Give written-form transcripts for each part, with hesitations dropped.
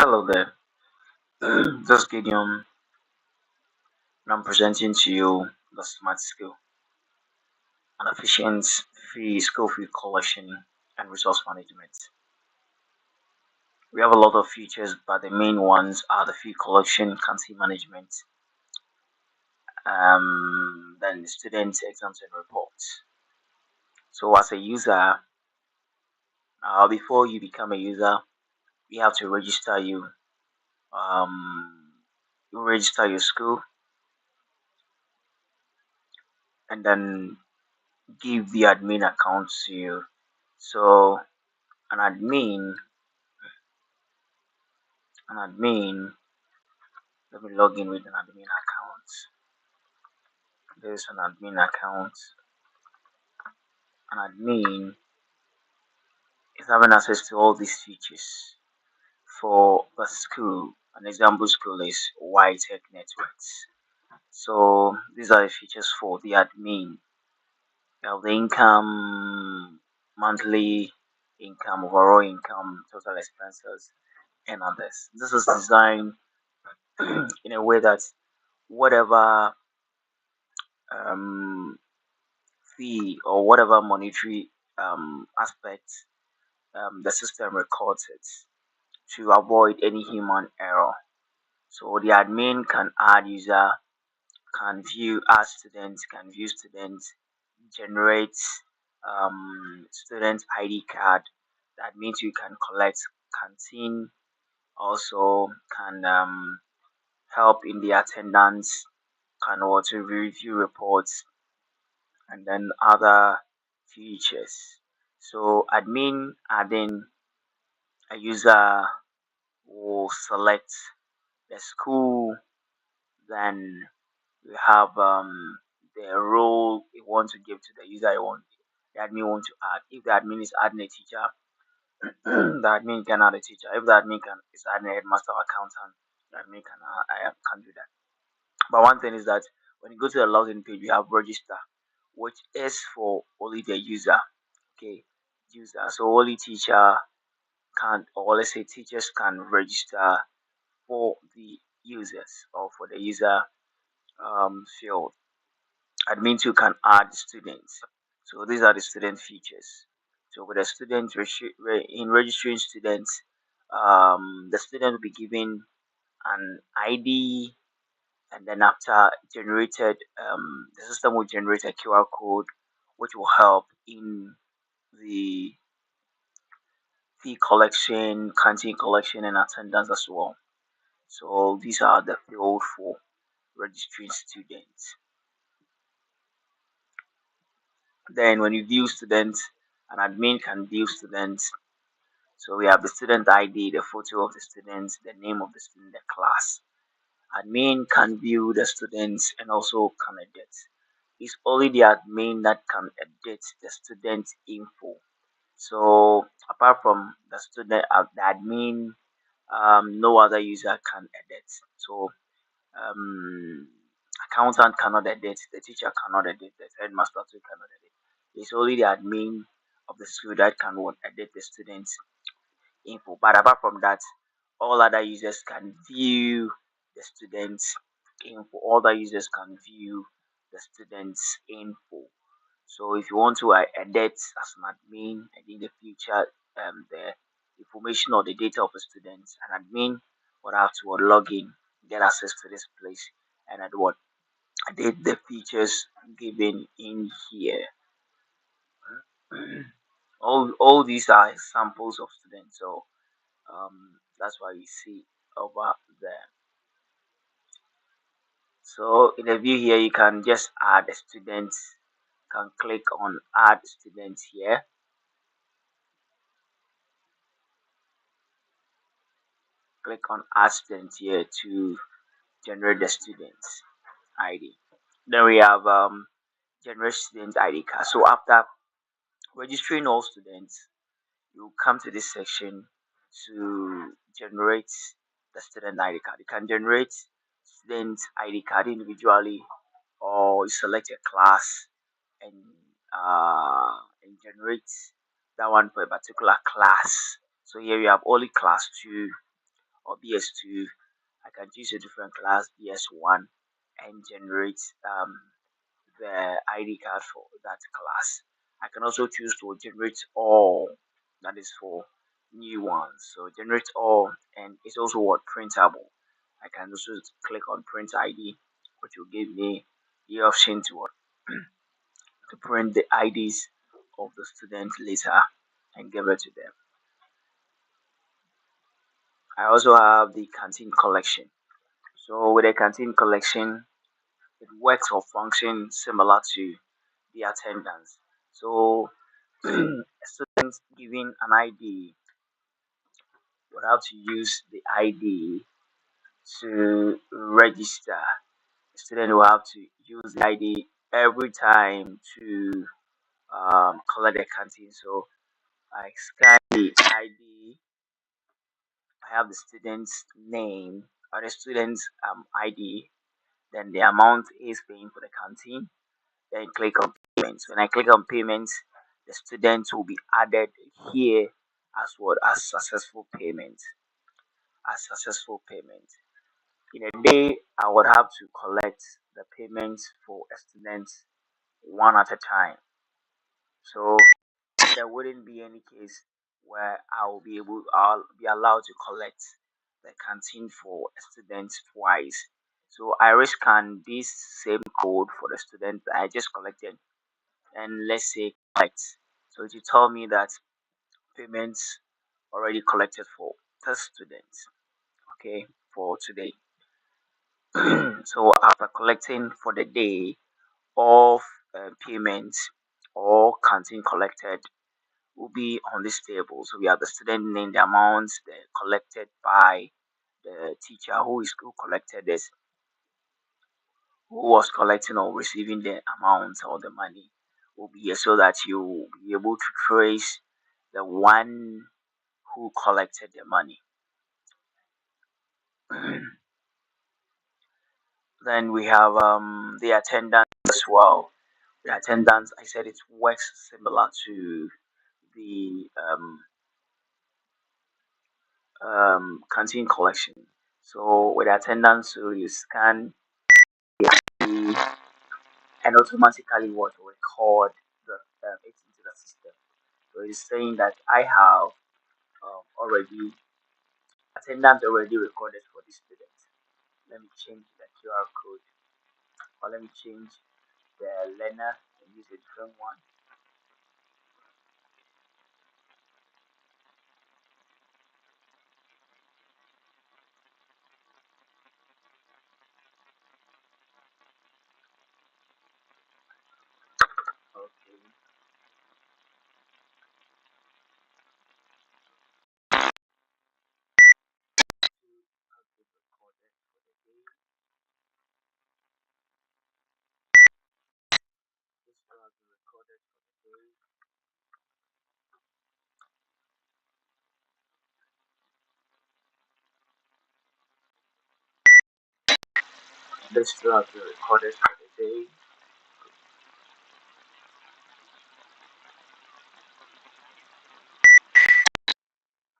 Hello there. This is Gideon, and I'm presenting to you the smart skill, an efficient fee skill fee collection and resource management. We have a lot of features, but the main ones are the fee collection, campaign management, then student exams and reports. So as a user, before you become a user, we have to register you. You register your school and then give the admin account to you. So an admin, let me log in with an admin account. There's an admin account. An admin is having access to all these features for the school. An example school is Y Tech Networks. So these are the features for the admin. You have the income, monthly income, overall income, total expenses, and others. This is designed in a way that whatever um, fee or whatever monetary aspect the system records it to avoid any human error. So the admin can add user, can view add students, can view students, generate student ID card. That means you can collect canteen, also can help in the attendance, can also review reports, and then other features. So admin adding a user will select the school, then we have the role you want to give to the user you want the admin want to add. If the admin is adding a teacher, the admin can add a teacher. If the admin is adding a headmaster or accountant, the admin can do that. But one thing is that when you go to the login page, you have register, which is for only the user. Okay, user. So only teacher can, or let's say teachers can register for the users or for the user field. Admin too can add students. So these are the student features. So with the in registering students, the student will be given an ID, and then after generated, the system will generate a QR code, which will help in the fee collection, canteen collection, and attendance as well. So these are the field for registering students. Then when you view students, an admin can view students. So we have the student ID, the photo of the students, the name of the student, the class. Admin can view the students and also can edit. It's only the admin that can edit the student info. So apart from the student, the admin, no other user can edit. So um, accountant cannot edit, the teacher cannot edit, the headmaster too cannot edit. It's only the admin of the school that can edit the students' info. But apart from that, all other users can view the students' info. All the users can view the students' info. So if you want to edit as an admin and in the future the information or the data of a student, an admin would have to log in, get access to this place, and at what edit the features given in here. All these are examples of students, so that's why you see over there. So in the view here, you can just add a student. Can click on add students here. Click on add students here to generate the students ID. Then we have generate student ID card. So after registering all students, you come to this section to generate the student ID card. You can generate student ID card individually, or you select a class and generate that one for a particular class. So here we have only class 2, or BS2, I can choose a different class, BS1, and generate the ID card for that class. I can also choose to generate all, that is for new ones. So generate all, and it's also what printable. I can also click on print ID, which will give me the option to to print the IDs of the students later and give it to them. I also have the canteen collection. So with a canteen collection, it works or functions similar to the attendance. So students giving an ID would have to use the ID to register. The student will have to use the ID every time to collect the canteen. So I scan the ID, I have the student's name or the student's ID, then the amount is paying for the canteen, then click on payments. When I click on payments, the students will be added here as well as successful payment. As successful payment. In a day, I would have to collect the payments for a student one at a time. So there wouldn't be any case where I'll be allowed to collect the canteen for a student twice. So I rescan this same code for the student that I just collected, and let's say collect. So it will tell me that payments already collected for the student. Okay, for today. So after collecting for the day, all payments or canteen collected will be on this table. So we have the student name, the amounts collected by the teacher who collected this, who was collecting or receiving the amount or the money will be here, so that you will be able to trace the one who collected the money. Then we have the attendance as well. The attendance, I said, it works similar to the canteen collection. So with attendance, so you scan the and automatically what record it into the system. So it's saying that I have already attendance already recorded for this student. Let me change the QR code, or let me change the learner and use a different one. Okay. Recorded for the day. This will be recorded for the day. This will be recorded for the day.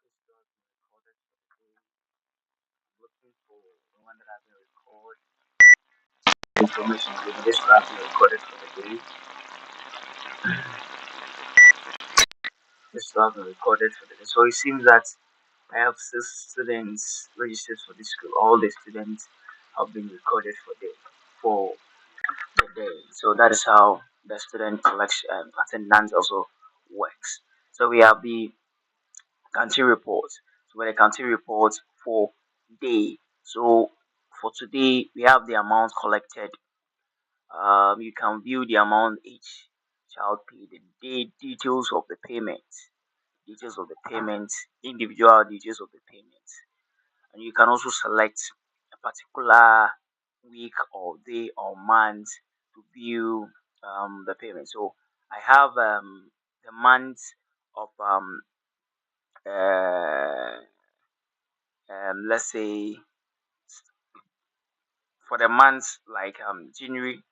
This will be recorded for the day. I'm looking for the one that I've been recorded. Information given. This will be recorded for the day. This will be recorded for the day. So it seems that I have 6 students registered for this school. All the students have been recorded for the day. So that is how the student collection attendance also works. So we have the county report. So with the county report for day. So for today we have the amount collected. You can view the amount each child paid, the day details of the payment, individual details of the payment, and you can also select a particular week or day or month to view the payment. So I have the month of uh, let's say for the months like January,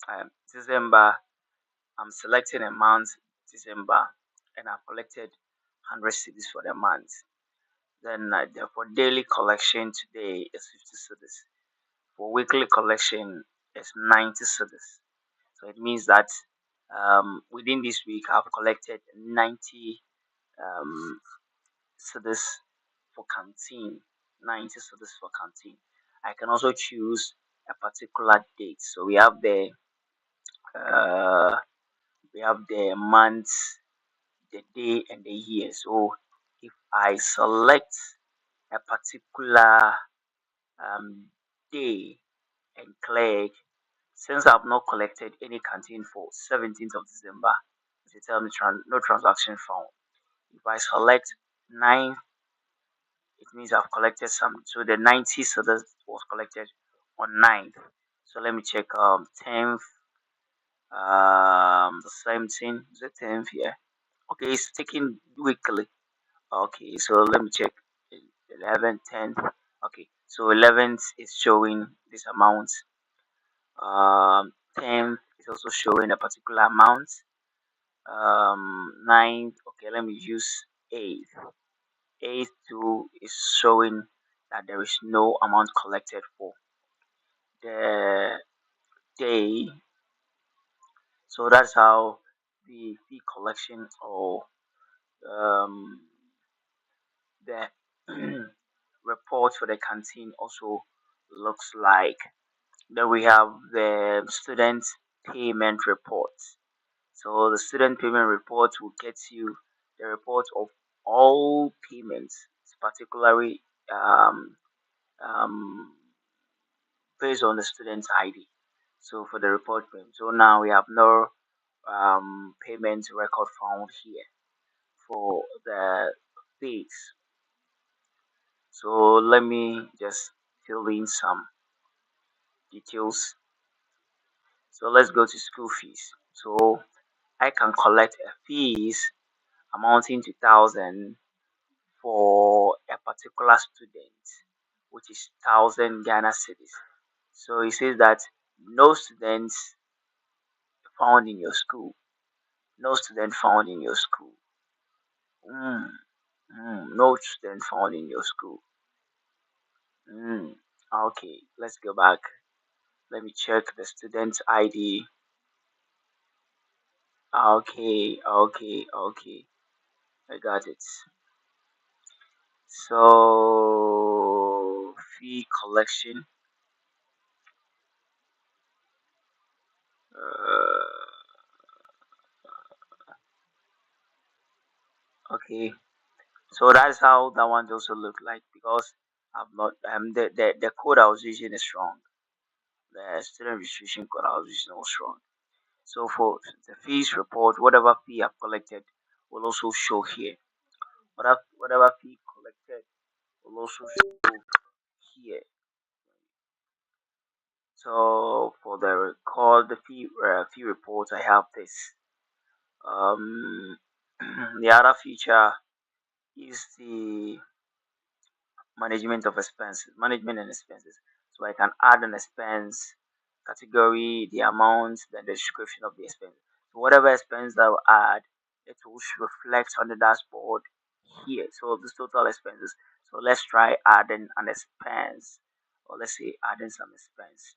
December. I'm selecting a month, December, and I've collected 100 cities for the month. Then for daily collection today is 50 cedis. For weekly collection is 90 cedis. So it means that within this week I've collected 90 um, cedis for canteen, 90 cedis for canteen. I can also choose a particular date. So uh, we have the month, the day, and the year. So if I select a particular um, day and click, since I've not collected any canteen for 17th of December, it tell me no transaction found. If I select 9, it means I've collected some. So the 90 so that was collected on 9th. So let me check 10th, the same thing. Is it 10th? Yeah. Okay, it's taking weekly. Okay, so let me check 11th, 10th. Okay, so 11th is showing this amount. 10th is also showing a particular amount. 9th, okay, let me use 8th. 8th too is showing that there is no amount collected for the day. So that's how the fee collection or um, the report for the canteen also looks like. Then we have the student payment report. So the student payment report will get you the report of all payments, particularly um, based on the student's ID. So for the report payment, so now we have no payment record found here for the fees. So let me just fill in some details. So let's go to school fees. So I can collect a fees amounting to 1,000 for a particular student, which is 1,000 Ghana cedis. So it says that no students found in your school, no student found in your school. Mm, no student found in your school. Mm, okay, let's go back. Let me check the student's ID. Okay, okay, okay. I got it. So fee collection. Uh, okay, so that's how that one also look like because I've not the code I was using is wrong. The student registration code I was using was wrong. So for the fees report, whatever fee I've collected will also show here. Whatever fee collected will also show here. So for the record, the fee report, I have this. Um, the other feature is the management and expenses. So I can add an expense category, the amount, then the description of the expense. So whatever expense that I will add, it will reflect on the dashboard here. So this total expenses. So let's try adding an expense, or let's say adding some expense,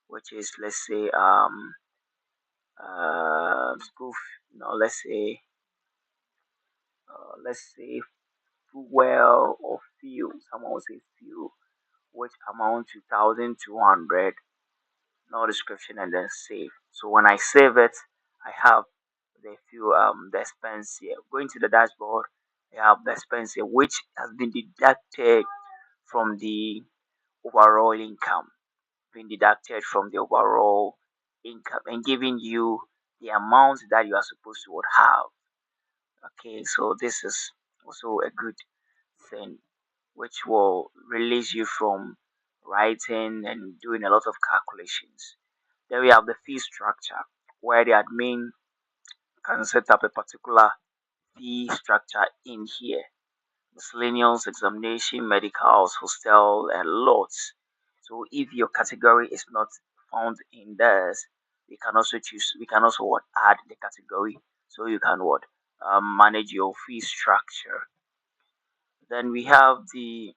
which is let's say fuel or fuel. Someone will say fuel, which amount to 1,200. No description and then save. So when I save it, I have the expense here. Going to the dashboard, I have the expense here, which has been deducted from the overall income, been deducted from the overall income and giving you the amount that you are supposed to would have. Okay, so this is also a good thing which will release you from writing and doing a lot of calculations. Then we have the fee structure where the admin can set up a particular fee structure in here. Miscellaneous, examination, medicals, hostel, and lots. So if your category is not found in this, we can also what add the category so you can what manage your fee structure. Then we have the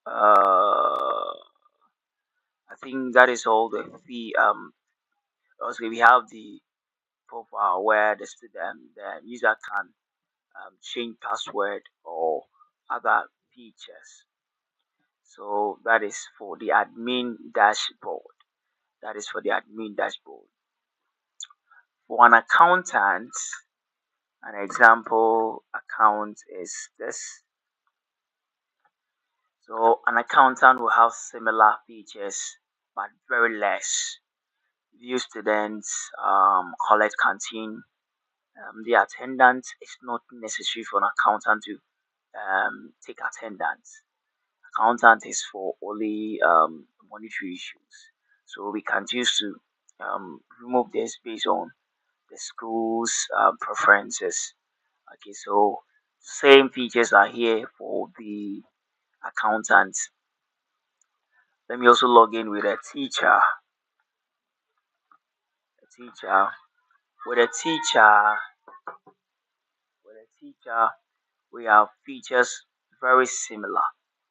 I think that is all the also we have the profile where the user can change password or other features. So that is for the admin dashboard. That is for the admin dashboard. For an accountant, an example account is this. So an accountant will have similar features but very less. View students, collect canteen. The attendance is not necessary for an accountant to take attendance. Accountant is for only monetary issues. So we can choose to remove this based on the school's preferences. Okay, so same features are here for the accountant. Let me also log in with a teacher. A teacher with a teacher with a teacher, we have features very similar.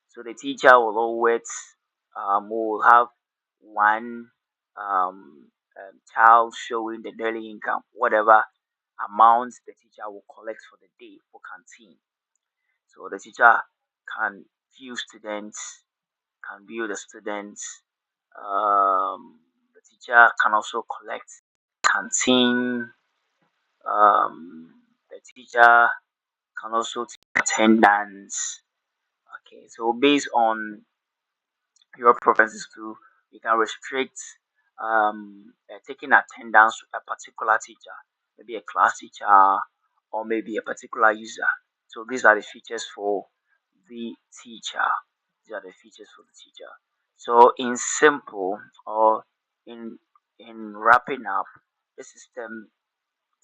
So the teacher will always will have one child showing the daily income, whatever amount the teacher will collect for the day for canteen. So the teacher can view students, can view the students. The teacher can also collect canteen. The teacher can also take attendance. Okay, so based on your preferences too, you can restrict taking attendance to a particular teacher, maybe a class teacher or maybe a particular user. So these are the features for the teacher. These are the features for the teacher. So in simple or in wrapping up, the system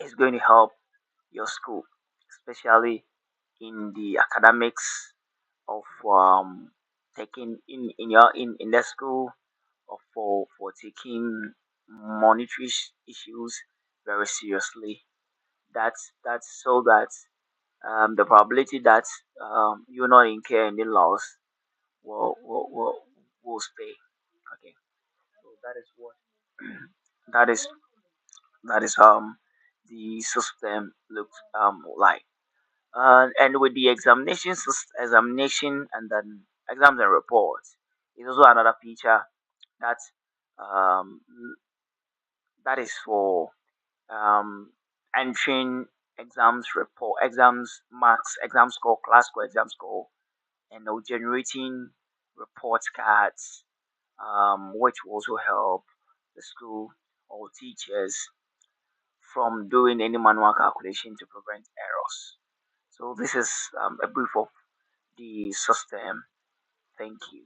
is going to help your school, especially in the academics of taking in your in the school or for taking monetary issues very seriously. That's so that the probability that you not incur any loss will stay. Okay, so that is what that is that is the system looks like. And with the examination and then exams and reports is also another feature that um, that is for um, entering exams marks, exam score, class score, exam score, and now generating report cards, which will also help the school or teachers from doing any manual calculation to prevent errors. So this is a brief of the system. Thank you.